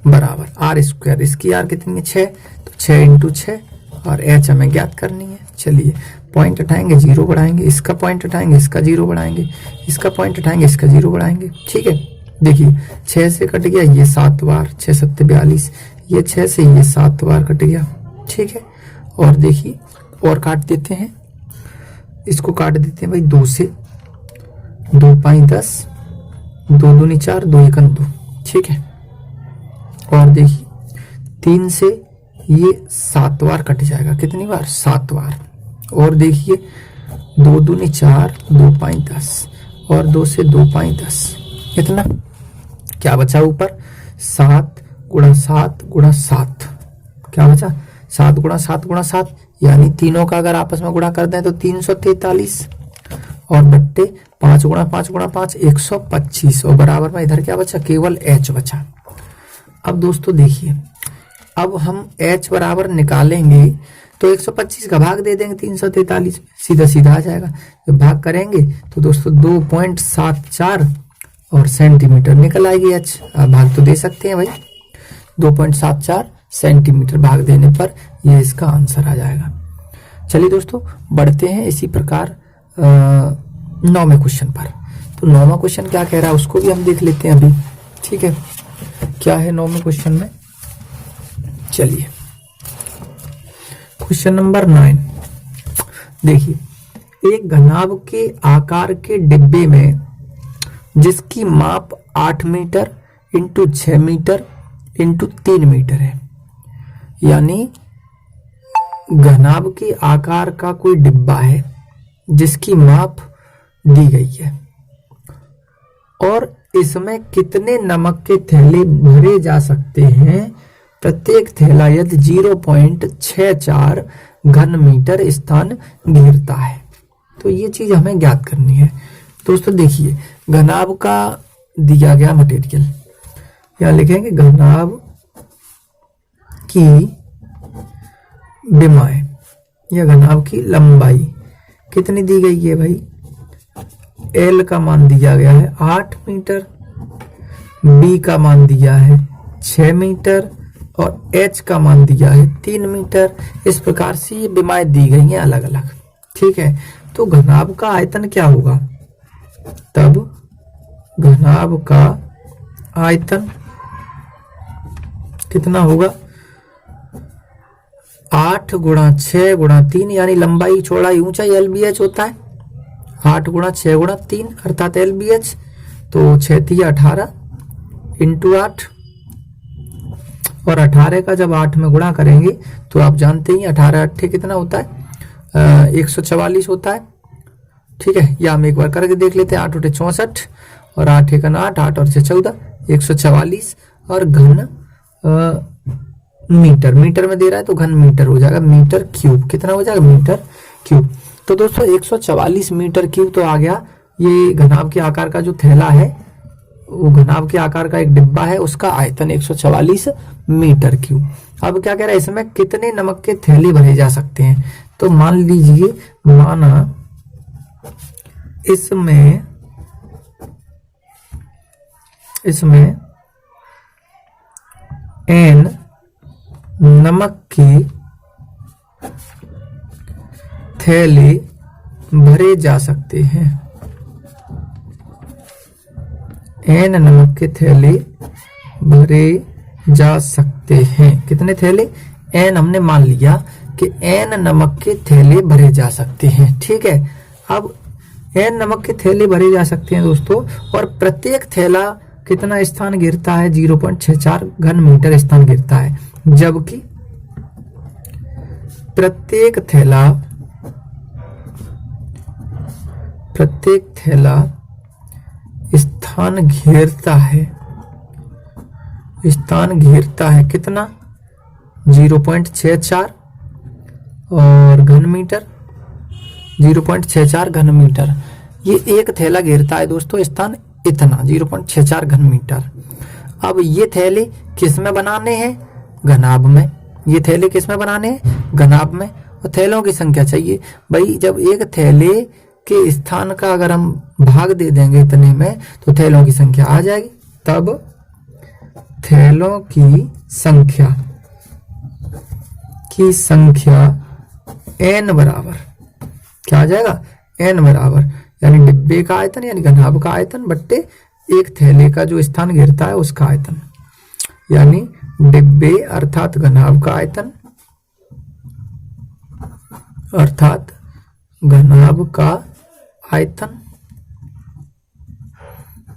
बराबर r²। इसकी r कितनी है? 6, तो 6 इंटू 6 और h हमें ज्ञात करनी है। चलिए पॉइंट हटाएंगे, 0 बढ़ाएंगे, इसका पॉइंट हटाएंगे, इसका 0 बढ़ाएंगे, इसका पॉइंट हटाएंगे, इसका 0 बढ़ाएंगे। ठीक है, देखिए 6 से कट गया, ये 7 बार, 6 7 42, ये 6 से ये 7 बार कट गया। ठीक है, और देखिए और काट देते हैं, इसको काट देते हैं भाई 2 से, 2 पाई 10, 2 दूनी 4, 2 एकम 2। ठीक है, और देखिए 3 से ये 7 बार कट जाएगा, कितनी बार? 7 बार। और देखिए 2 दूनी 4, 2 पाई 10 और 2 से 2 पाई 10, कितना? क्या बचा ऊपर, 7 गुणा 7 गुणा 7, क्या बचा 7 गुणा 7 गुणा 7, यानी तीनों का अगर आपस में गुणा कर दें तो 343 और बट्टे 5 गुणा 5 गुणा 5 125 और बराबर में इधर क्या बचा, केवल h बचा। अब दोस्तों देखिए, अब हम h बराबर निकालेंगे तो 125 का भाग दे देंगे 343, सीधा सीधा आ जाएगा। जब भाग करेंगे तो दोस्तों 2.74 और सेंटीमीटर निकल आएगी h। भाग तो दे सकते हैं भाई, 2.74 सेंटीमीटर भाग देने पर ये इसका आंसर आ जाएगा। चलिए दोस्तों बढ़ते हैं इसी प्रकार 9वें क्वेश्चन पर। तो 9वां क्वेश्चन क्या कह रहा है उसको भी हम देख लेते हैं अभी, ठीक है। क्या है 9वें क्वेश्चन में, चलिए क्वेश्चन नंबर 9 देखिए, एक घनाभ के आकार के डिब्बे में जिसकी माप 8 metre into 6 metre into 3 metre है, यानी घनाभ के आकार का कोई डिब्बा है जिसकी माप दी गई है और इसमें कितने नमक के थैले भरे जा सकते हैं, प्रत्येक थैला यदि 0.64 घन मीटर स्थान घेरता है। तो ये चीज हमें ज्ञात करनी है। दोस्तों देखिए, घनाभ का दिया गया मटेरियल, यहाँ लिखेंगे घनाभ की विमाएं या घनाभ की लंबाई कितनी दी गई है भाई, L का मान दिया गया है 8 मीटर, B का मान दिया है 6 मीटर और H का मान दिया है 3 मीटर। इस प्रकार से ये विमाएं दी गई हैं अलग अलग, ठीक है। तो घनाभ का आयतन क्या होगा, तब घनाभ का आयतन कितना होगा, 8 गुणा 6 गुणा 3, यानी लंबाई चौड़ाई ऊंचाई LBH होता है, 8 गुणा 6 गुणा 3 अर्थात LBH। तो 6 3 18 इंटू 8 और 18 का जब 8 में गुणा करेंगे तो आप जानते ही 18 8 कितना होता है, 144 होता है, ठीक है। या हम एक बार करके देख लेते हैं, 8 8 64 और 8 1 8 8 और 6 14 144 और घन मीटर, मीटर में दे रहा है तो घन मीटर हो जाएगा, मीटर क्यूब कितना हो जाएगा, मीटर क्यूब। तो दोस्तों 144 मीटर क्यूब तो आ गया ये घनाभ के आकार का जो थैला है, वो घनाभ के आकार का एक डिब्बा है, उसका आयतन 144 मीटर क्यूब। अब क्या कह रहा है, इसमें कितने नमक के थैले भरे जा सकते हैं। तो मान लीजिए, माना इसमें n नमक के थैले भरे जा सकते हैं, n नमक के थैले भरे जा सकते हैं। कितने थैले, n हमने मान लिया कि n नमक के थैले भरे जा सकते हैं, ठीक है। अब n नमक के थैले भरे जा सकते हैं दोस्तों, और प्रत्येक थैला कितना स्थान घेरता है, 0.64 घन मीटर स्थान घेरता है, जबकि प्रत्येक थैला स्थान घेरता है कितना, 0.64 और घन मीटर 0.64 घन मीटर। ये एक थैला घेरता है दोस्तों स्थान इतना 0.64 घन मीटर। अब ये थैले किस में बनाने हैं, घनाभ में। ये थैले किस में बनाने हैं, घनाभ में। और थैलों की संख्या चाहिए भाई, जब एक थैले के स्थान का अगर हम भाग दे देंगे इतने में तो थैलों की संख्या आ जाएगी। तब थैलों की संख्या n बराबर क्या आ जाएगा, n बराबर यानी डिब्बे का आयतन यानी घनाभ का आयतन बट्टे एक थैले का जो स्थान घेरता है उसका आयतन, यानी डिब्बे अर्थात घनाभ का आयतन अर्थात घनाभ का आयतन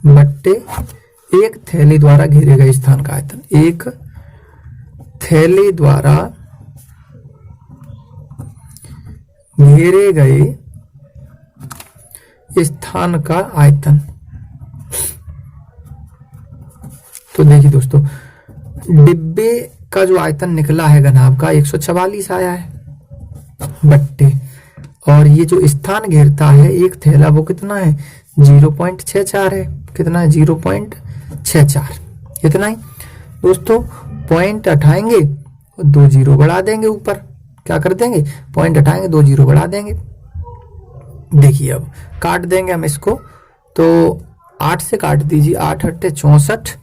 बट्टे एक थैले द्वारा घेरे गए स्थान का आयतन, एक थैले द्वारा घेरे गए स्थान का आयतन। डिब्बे का जो आयतन निकला है घनाभ का 144 आया है बट्टे, और ये जो स्थान घेरता है एक थैला वो कितना है 0.64 है। कितना है 0.64, इतना ही दोस्तों। पॉइंट हटाएंगे और 2 जीरो बढ़ा देंगे ऊपर। क्या कर देंगे, पॉइंट हटाएंगे 2 जीरो बढ़ा देंगे। देखिए अब काट देंगे हम इसको, तो 8 से काट दीजिए, 8 अट्ठे 64,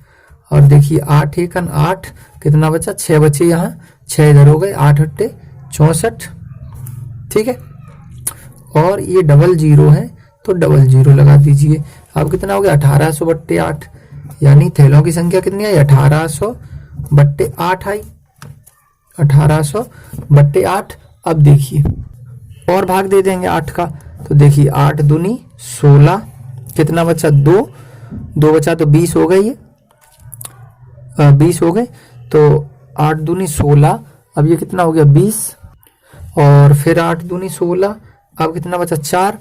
और देखिए 8 एकन 8, कितना बचा 6 बचे, यहाँ 6 इधर हो गए, 8 अट्ठे 64, ठीक है। और ये डबल जीरो है तो डबल जीरो लगा दीजिए। अब कितना हो गया 1800 बट्टे 8, यानी थैलों की संख्या कितनी आई 1800 बट्टे 8 आई, 1800 बट्टे 8। अब देखिए और भाग दे देंगे 8 का, तो देखिए 8 दूनी 16, कितना बचा 2 बचा तो 20 हो गई, 20 हो गए, तो 8 दूनी 16, अब ये कितना हो गया 20, और फिर 8 दूनी 16, अब कितना बचा 4,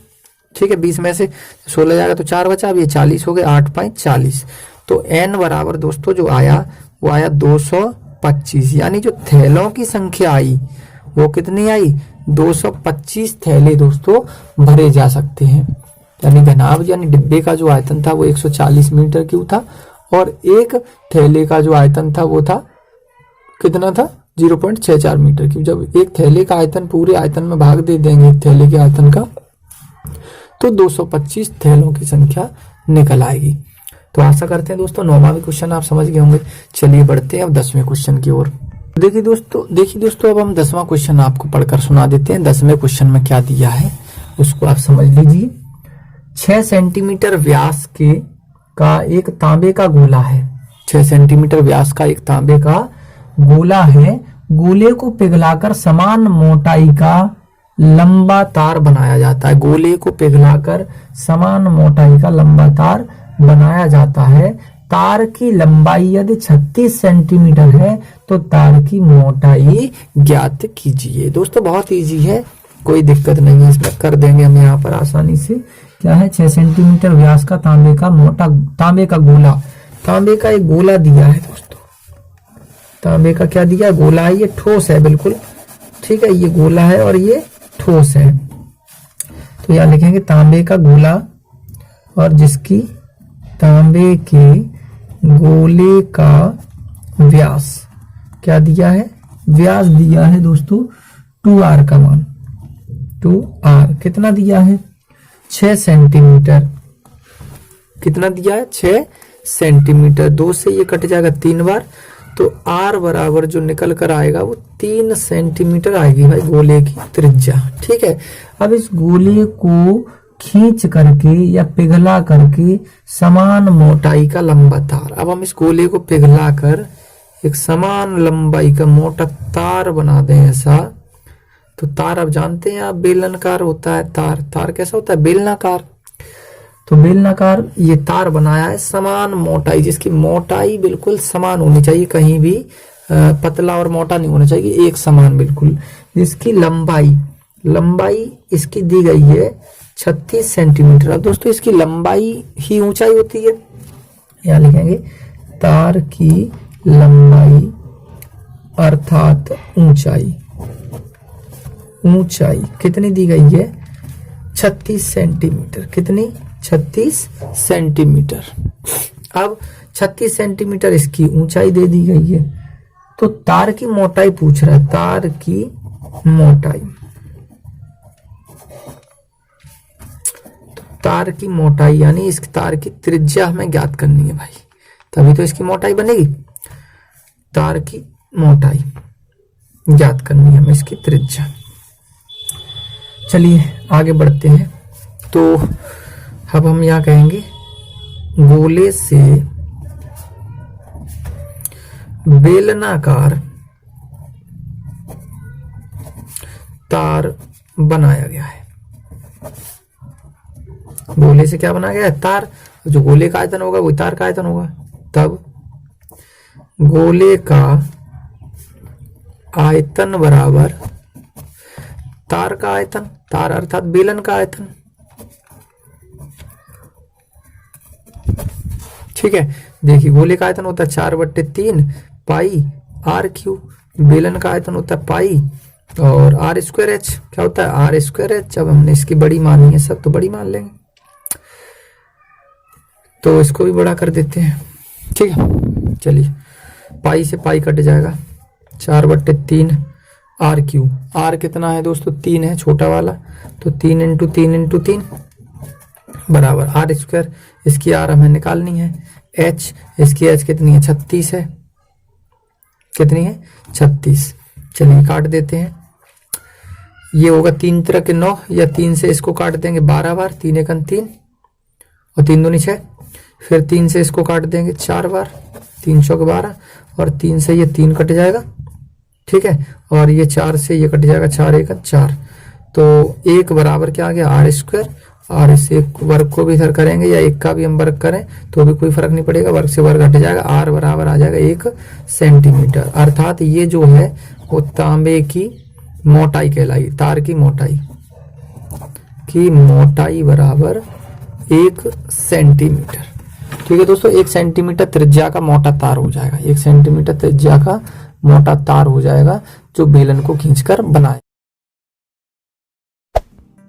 ठीक है। 20 में से 16 जाएगा तो 4 बचा, अब ये 40 हो गए, 8 5 40। तो n बराबर दोस्तों जो आया वो आया 225, यानी जो थैलों की संख्या आई वो कितनी आई 225 थैले दोस्तों भरे जा सकते हैं। यानी घनाभ यानी डिब्बे का जो आयतन था वो 140 मीटर क्यूब था, और एक थैले का जो आयतन था वो था कितना था 0.64 मीटर क्यूब। जब एक थैले का आयतन पूरे आयतन में भाग दे देंगे एक थैले के आयतन का, तो 225 थैलों की संख्या निकल आएगी। तो आशा करते हैं दोस्तों 9वां भी क्वेश्चन आप समझ गए होंगे। चलिए बढ़ते हैं अब 10वें क्वेश्चन की ओर। देखिए दोस्तों अब हम 10वां क्वेश्चन आपको पढ़कर सुना देते हैं। 10वें क्वेश्चन में क्या दिया है उसको आप समझ लीजिए। 6 सेंटीमीटर व्यास का एक तांबे का गोला है। 6 सेंटीमीटर व्यास का एक तांबे का गोला है। गोले को पिघलाकर समान मोटाई का लंबा तार बनाया जाता है। गोले को पिघलाकर समान मोटाई का लंबा तार बनाया जाता है। तार की लंबाई यदि 36 सेंटीमीटर है तो तार की मोटाई ज्ञात कीजिए। दोस्तों बहुत इजी है, कोई दिक्कत नहीं है, इसमें कर देंगे हम यहाँ पर आसानी से। क्या है 6 सेंटीमीटर व्यास का तांबे का गोला, तांबे का एक गोला दिया है दोस्तों। तांबे का क्या दिया, गोला है, ये ठोस है बिल्कुल, ठीक है, ये गोला है और ये ठोस है। तो यहाँ लिखेंगे तांबे का गोला, और जिसकी तांबे के गोले का व्यास क्या दिया है, व्यास दिया है दोस्तों 2r का मान, 2r कितना दिया है 6 सेंटीमीटर। कितना दिया है 6 सेंटीमीटर। 2 से ये कट जाएगा 3 बार, तो r बराबर जो निकल कर आएगा वो 3 सेंटीमीटर आएगी भाई गोले की त्रिज्या, ठीक है। अब इस गोले को खींच करके या पिघला करके समान मोटाई का लंबा तार, अब हम इस गोले को पिघला कर एक समान लंबाई का मोटा तार बना दें ऐसा, तो तार अब जानते हैं आप बेलनाकार होता है। तार कैसा होता है बेलनाकार, तो बेलनाकार ये तार बनाया है समान मोटाई, जिसकी मोटाई बिल्कुल समान होनी चाहिए, कहीं भी पतला और मोटा नहीं होना चाहिए, एक समान बिल्कुल। इसकी लंबाई इसकी दी गई है 36 सेंटीमीटर। अब दोस्तों इसकी लंबाई ही ऊंचाई होती है, यहाँ लिखेंगे तार की लंबाई अर्थात ऊंचाई कितनी दी गई है 36 सेंटीमीटर। कितनी 36 सेंटीमीटर। अब 36 सेंटीमीटर इसकी ऊंचाई दे दी गई है, तो तार की मोटाई पूछ रहा है, तार की मोटाई, तार की मोटाई यानी इस तार की त्रिज्या हमें ज्ञात करनी है भाई, तभी तो इसकी मोटाई बनेगी। तार की मोटाई ज्ञात करनी है हमें, इसकी त्रिज्या। चलिए आगे बढ़ते हैं। तो अब हम यहाँ कहेंगे गोले से बेलनाकार तार बनाया गया है। गोले से क्या बनाया गया है तार, जो गोले का आयतन होगा वही तार का आयतन होगा, तब गोले का आयतन बराबर तार का आयतन, तार अर्थात बेलन का आयतन, ठीक है। देखिए गोले का आयतन होता है 4/3 पाई आर क्यू, बेलन का आयतन होता है पाई, और आर स्क्वायर एच क्या होता है आर स्क्वायर एच। जब हमने इसकी बड़ी मानी है सब तो बड़ी मान लेंगे, तो इसको भी बड़ा कर देते हैं। ठीक है, चलिए पाई से पाई कट जाएगा, 4/3 आर क्यू। आर कितना है दोस्तों 3 है छोटा वाला, तो 3 इंटू 3 इंटू 3 बराबर आर स्क्वायर। इसकी आर हमें निकालनी है। एच, इसकी एच कितनी है 36 है, कितनी है 36। चलिए काट देते हैं, ये होगा 3 तरह के 9, या 3 से इसको काट देंगे 12 बार, 3 एकन 3 और 3 दूनी 6। फिर 3 से इसको काट देंगे 4 बार, 3 चौक 12, और 3 से ये 3 कट जाएगा। ठीक है, और ये 4 से ये कट जाएगा, 4 एकन 4। तो 1 बराबर क्या आ गया आर स्क्वायर। और इस एक वर्ग को भी इधर करेंगे या 1 का भी हम वर्ग करें तो भी कोई फर्क नहीं पड़ेगा, वर्ग से वर्ग हट जाएगा। आर बराबर आ जाएगा 1 सेंटीमीटर। अर्थात ये जो है वो तांबे की मोटाई कहलाई, तार की मोटाई बराबर 1 सेंटीमीटर। ठीक है दोस्तों, 1 सेंटीमीटर त्रिज्या का मोटा तार हो जाएगा, 1 सेंटीमीटर त्रिज्या का मोटा तार हो जाएगा जो बेलन को खींचकर बनाए।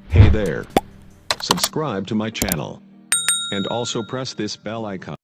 Hey there. Subscribe to my channel. And also press this bell icon.